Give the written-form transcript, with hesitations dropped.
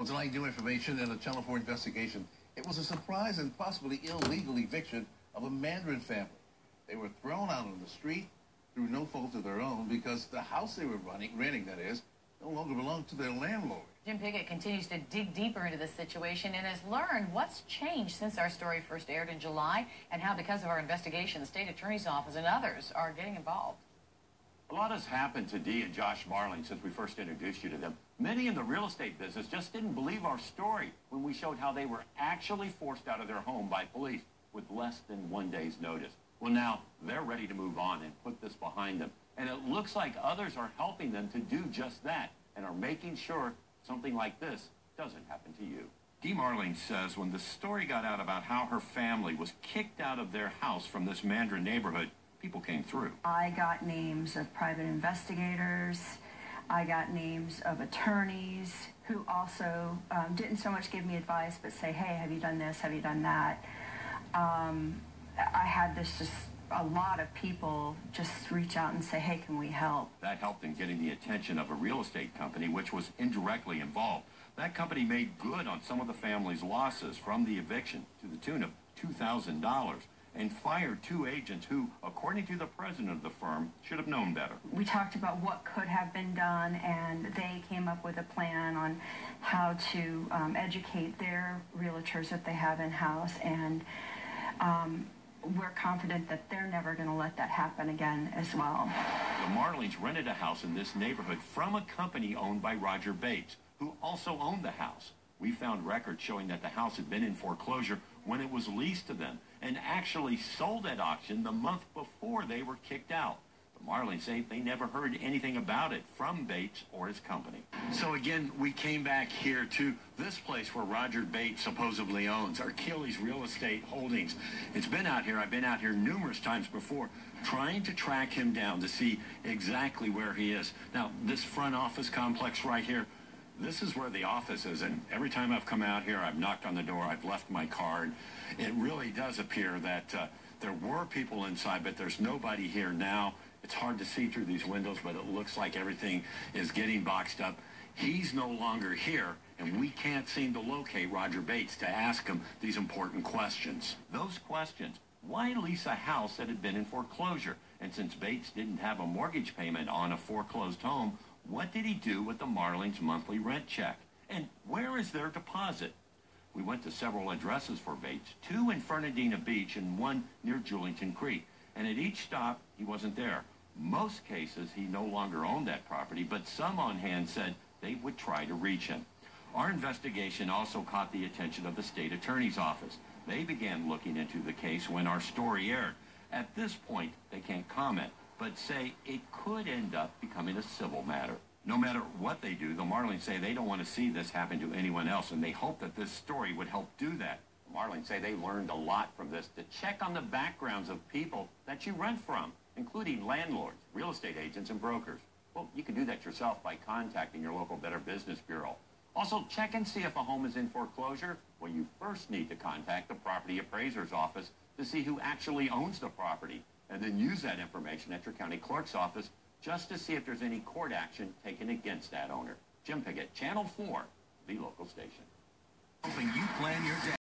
Well, tonight, new information in a Channel 4 investigation. It was a surprise and possibly illegal eviction of a Mandarin family. They were thrown out on the street through no fault of their own because the house they were renting, that is, no longer belonged to their landlord. Jim Piggott continues to dig deeper into this situation and has learned what's changed since our story first aired in July and how, because of our investigation, the state attorney's office and others are getting involved. A lot has happened to Dee and Josh Marling since we first introduced you to them. Many in the real estate business just didn't believe our story when we showed how they were actually forced out of their home by police with less than 1 day's notice. Well, now they're ready to move on and put this behind them. And it looks like others are helping them to do just that and are making sure something like this doesn't happen to you. Dee Marling says when the story got out about how her family was kicked out of their house from this Mandarin neighborhood, people came through. I got names of private investigators. I got names of attorneys who also didn't so much give me advice, but say, hey, have you done this? Have you done that? I had a lot of people just reach out and say, hey, can we help? That helped in getting the attention of a real estate company, which was indirectly involved. That company made good on some of the family's losses from the eviction to the tune of $2,000 and fired 2 agents who, according to the president of the firm, should have known better. We talked about what could have been done, and they came up with a plan on how to educate their realtors that they have in-house, and we're confident that they're never going to let that happen again as well. The Marlings rented a house in this neighborhood from a company owned by Roger Bates, who also owned the house. We found records showing that the house had been in foreclosure when it was leased to them and actually sold at auction the month before they were kicked out. The Marlings say they never heard anything about it from Bates or his company. So again, we came back here to this place where Roger Bates supposedly owns, Achilles Real Estate Holdings. It's been out here. I've been out here numerous times before trying to track him down to see exactly where he is. Now, this front office complex right here, this is where the office is, and every time I've come out here, I've knocked on the door, I've left my card. It really does appear that there were people inside, but there's nobody here now. It's hard to see through these windows, but it looks like everything is getting boxed up. He's no longer here, and we can't seem to locate Roger Bates to ask him these important questions. Those questions: why lease a house that had been in foreclosure? And since Bates didn't have a mortgage payment on a foreclosed home, what did he do with the Marlings' monthly rent check? And where is their deposit? We went to several addresses for Bates, 2 in Fernandina Beach and 1 near Julington Creek. And at each stop, he wasn't there. Most cases, he no longer owned that property, but some on hand said they would try to reach him. Our investigation also caught the attention of the state attorney's office. They began looking into the case when our story aired. At this point, they can't comment, but say it could end up becoming a civil matter. No matter what they do, the Marlings say they don't want to see this happen to anyone else, and they hope that this story would help do that. The Marlings say they learned a lot from this to check on the backgrounds of people that you rent from, including landlords, real estate agents, and brokers. Well, you can do that yourself by contacting your local Better Business Bureau. Also, check and see if a home is in foreclosure. Well, you first need to contact the property appraiser's office to see who actually owns the property, and then use that information at your county clerk's office just to see if there's any court action taken against that owner. Jim Piggott, Channel 4, the local station. Helping you plan your day.